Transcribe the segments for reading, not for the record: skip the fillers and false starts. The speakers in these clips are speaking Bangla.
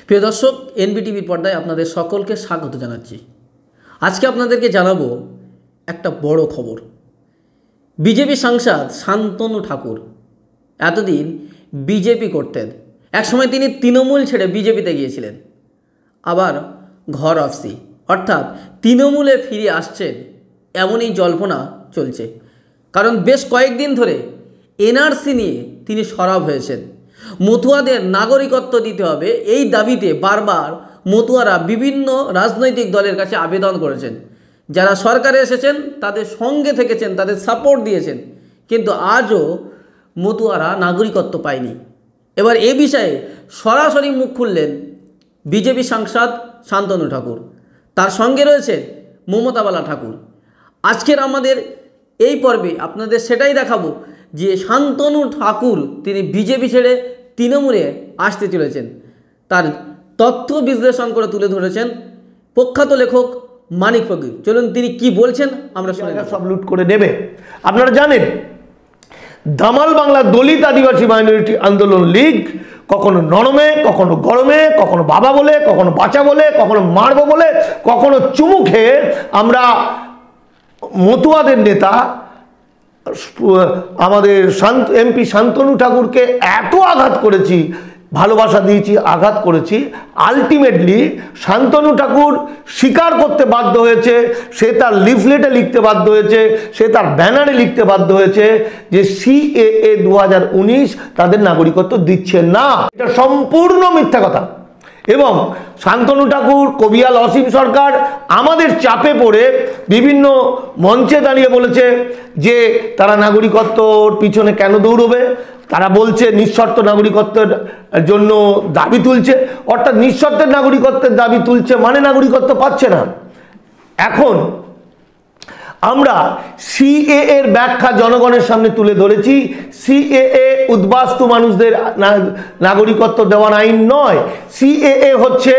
প্রিয় দর্শক, এনবিটিভির পর্দায় আপনাদের সকলকে স্বাগত জানাচ্ছি। আজকে আপনাদেরকে জানাবো একটা বড় খবর। বিজেপি সাংসদ শান্তনু ঠাকুর এতদিন বিজেপি করতেন। একসময় তিনি তৃণমূল ছেড়ে বিজেপিতে গিয়েছিলেন, আবার ঘর অফসি অর্থাৎ তৃণমূলে ফিরে আসছেন, এমনই জল্পনা চলছে। কারণ বেশ কয়েকদিন ধরে এনআরসি নিয়ে তিনি সরব হয়েছেন। মতুয়াদের নাগরিকত্ব দিতে হবে এই দাবিতে বারবার মতুয়ারা বিভিন্ন রাজনৈতিক দলের কাছে আবেদন করেছেন। যারা সরকারে এসেছেন তাদের সঙ্গে থেকেছেন, তাদের সাপোর্ট দিয়েছেন, কিন্তু আজও মতুয়ারা নাগরিকত্ব পায়নি। এবার এ বিষয়ে সরাসরি মুখ খুললেন বিজেপি সাংসদ শান্তনু ঠাকুর, তার সঙ্গে রয়েছে মমতা বালা ঠাকুর। আজকের আমাদের এই পর্বে আপনাদের সেটাই দেখাবো যে শান্তনু ঠাকুর তিনি বিজেপি ছেড়ে তৃণমূলে আসতে চলেছেন। তার তথ্য বিশ্লেষণ করে তুলে ধরেছেন প্রখ্যাত লেখক মানিক ফকির। চলুন তিনি কি বলছেন আমরা শুনে। সব লুট করে নেবে। আপনারা জানেন দামাল বাংলা দলিত আদিবাসী মাইনরিটি আন্দোলন লীগ কখনো নরমে, কখনো গরমে, কখনো বাবা বলে, কখনো বাঁচা বলে, কখনো মারবো বলে, কখনো চুমু খেয়ে আমরা মতুয়াদের নেতা আমাদের এমপি শান্তনু ঠাকুরকে এত আঘাত করেছি, ভালোবাসা দিয়েছি, আঘাত করেছি। আলটিমেটলি শান্তনু ঠাকুর স্বীকার করতে বাধ্য হয়েছে, সে তার লিফলেটে লিখতে বাধ্য হয়েছে, সে তার ব্যানারে লিখতে বাধ্য হয়েছে যে সিএএ 2019 তাদের নাগরিকত্ব দিচ্ছে না। এটা সম্পূর্ণ মিথ্যা কথা। এবং শান্তনু ঠাকুর, কবিয়াল অসীম সরকার আমাদের চাপে পড়ে বিভিন্ন মঞ্চে দাঁড়িয়ে বলেছে যে তারা নাগরিকত্বর পিছনে কেন দৌড়বে। তারা বলছে নিঃশর্ত নাগরিকত্বের জন্য দাবি তুলছে, অর্থাৎ নিঃশর্তের নাগরিকত্বের দাবি তুলছে মানে নাগরিকত্ব পাচ্ছে না। এখন আমরা সিএএ এর ব্যাখ্যা জনগণের সামনে তুলে ধরেছি। সিএএ উদ্বাস্তু মানুষদের নাগরিকত্ব দেওয়ার আইন নয়। সিএএ হচ্ছে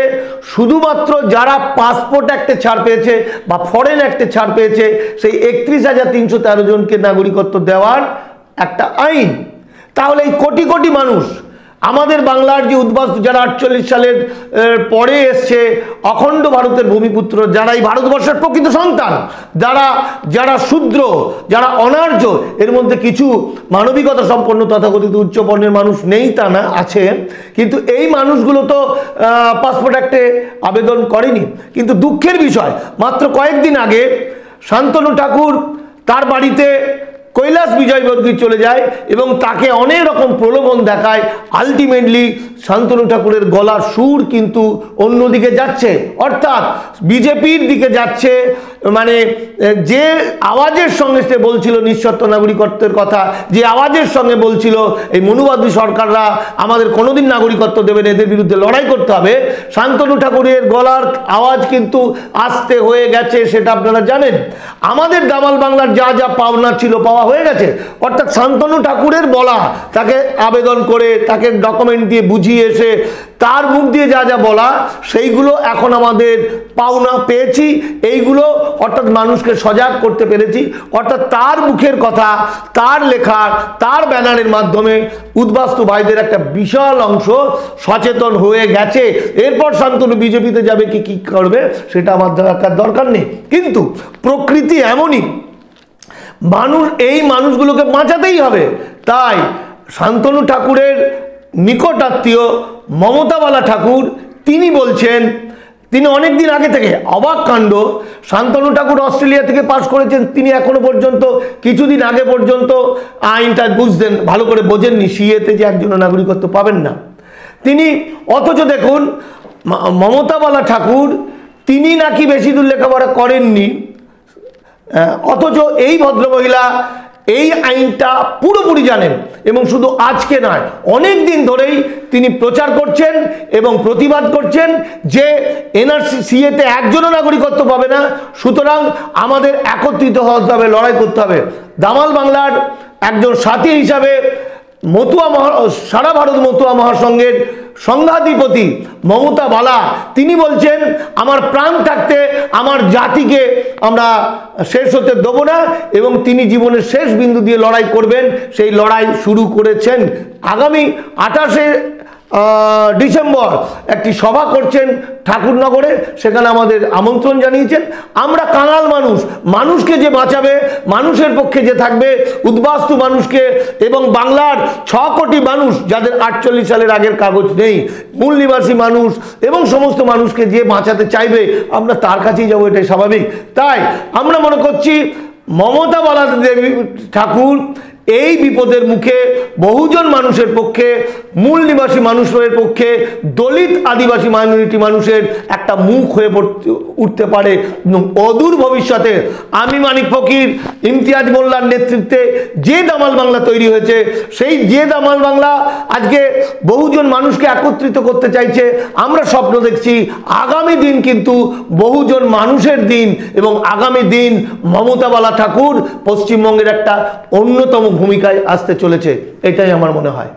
শুধুমাত্র যারা পাসপোর্ট অ্যাক্টে ছাড় পেয়েছে বা ফরেন অ্যাক্টে ছাড় পেয়েছে সেই 31,313 জনকে নাগরিকত্ব দেওয়ার একটা আইন। তাহলে এই কোটি কোটি মানুষ আমাদের বাংলার যে উদ্বাস্তু, যারা 48 সালের পরে এসছে, অখণ্ড ভারতের ভূমিপুত্র, যারা এই ভারতবর্ষের প্রকৃত সন্তান, যারা শূদ্র, যারা অনার্য, এর মধ্যে কিছু মানবিকতা সম্পন্ন তথাকথিত উচ্চবর্ণের মানুষ নেই তা না, আছে, কিন্তু এই মানুষগুলো তো পাসপোর্ট অ্যাক্টে আবেদন করেনি। কিন্তু দুঃখের বিষয়, মাত্র কয়েকদিন আগে শান্তনু ঠাকুর তার বাড়িতে কৈলাস বিজয়বর্গী চলে যায় এবং তাকে অনেক রকম প্রলোভন দেখায়। আলটিমেটলি শান্তনু ঠাকুরের গলার সুর কিন্তু অন্যদিকে যাচ্ছে, অর্থাৎ বিজেপির দিকে যাচ্ছে। মানে যে আওয়াজের সঙ্গে সে বলছিল নিঃশর্ত নাগরিকত্বের কথা, যে আওয়াজের সঙ্গে বলছিল এই মনুবাদী সরকাররা আমাদের কোনোদিন নাগরিকত্ব দেবে না, এদের বিরুদ্ধে লড়াই করতে হবে, শান্তনু ঠাকুরের গলার আওয়াজ কিন্তু আস্তে হয়ে গেছে, সেটা আপনারা জানেন। আমাদের দামাল বাংলার যা যা পাওনা ছিল পাওয়া হয়ে গেছে, অর্থাৎ শান্তনু ঠাকুরের বলা, তাকে আবেদন করে, তাকে ডকুমেন্ট দিয়ে বুঝিয়ে এসে তার মুখ দিয়ে যা যা বলা, সেইগুলো এখন আমাদের পাওনা পেয়েছি। এইগুলো অর্থাৎ মানুষকে সজাগ করতে পেরেছি, অর্থাৎ তার মুখের কথা, তার লেখার, তার ব্যানারের মাধ্যমে উদ্বাস্তু ভাইদের একটা বিশাল অংশ সচেতন হয়ে গেছে। এরপর শান্তনু বিজেপিতে যাবে কি করবে সেটা আমার দেখার দরকার নেই। কিন্তু প্রকৃতি এমনই, এই মানুষগুলোকে বাঁচাতেই হবে। তাই শান্তনু ঠাকুরের নিকট আত্মীয় মমতা বালা ঠাকুর তিনি বলছেন, তিনি অনেকদিন আগে থেকে, অবাক কাণ্ড, শান্তনু ঠাকুর অস্ট্রেলিয়া থেকে পাস করেছেন, তিনি এখনো পর্যন্ত কিছুদিন আগে পর্যন্ত আইনটা বুঝতেন, ভালো করে বোঝেননি সিএতে যে একজন নাগরিকত্ব পাবেন না তিনি। অথচ দেখুন মমতা বালা ঠাকুর তিনি নাকি বেশি দূর লেখাপড়া করেননি, অথচ এই ভদ্রমহিলা এই আইনটা পুরোপুরি জানেন এবং শুধু আজকে নয়, অনেক দিন ধরেই তিনি প্রচার করছেন এবং প্রতিবাদ করছেন যে এনআরসি সিএতে একজনও নাগরিকত্ব পাবে না, সুতরাং আমাদের একত্রিত হতে হবে, লড়াই করতে হবে। দামাল বাংলার একজন সাথী হিসাবে সারা ভারত মতুয়া মহাসংঘের সংঘাধিপতি মমতা বালা তিনি বলছেন আমার প্রাণ থাকতে আমার জাতিকে আমরা শেষ হতে দেব না এবং তিনি জীবনের শেষ বিন্দু দিয়ে লড়াই করবেন, সেই লড়াই শুরু করেছেন। আগামী 28 ডিসেম্বর একটি সভা করছেন ঠাকুরনগরে, সেখানে আমাদের আমন্ত্রণ জানিয়েছেন। আমরা কাঙাল মানুষ, মানুষকে যে বাঁচাবে, মানুষের পক্ষে যে থাকবে, উদ্বাস্তু মানুষকে এবং বাংলার 6 কোটি মানুষ যাদের 48 সালের আগের কাগজ নেই, মূল নিবাসী মানুষ এবং সমস্ত মানুষকে যে বাঁচাতে চাইবে, আমরা তার কাছেই যাবো, এটাই স্বাভাবিক। তাই আমরা মনে করছি মমতা বালা দেবী ঠাকুর এই বিপদের মুখে বহুজন মানুষের পক্ষে, মূল নিবাসী মানুষের পক্ষে, দলিত আদিবাসী মাইনরিটি মানুষের একটা মুখ হয়ে উঠতে পারে। অদূর ভবিষ্যতে আমি মানিক ফকির, ইমতিয়াজ মোল্লার নেতৃত্বে যে দামাল বাংলা তৈরি হয়েছে, সেই যে দামাল বাংলা আজকে বহুজন মানুষকে একত্রিত করতে চাইছে। আমরা স্বপ্ন দেখছি আগামী দিন কিন্তু বহুজন মানুষের দিন, এবং আগামী দিন মমতা বালা ঠাকুর পশ্চিমবঙ্গের একটা অন্যতম ভূমিকায় আসতে চলেছে, এটাই আমার মনে হয়।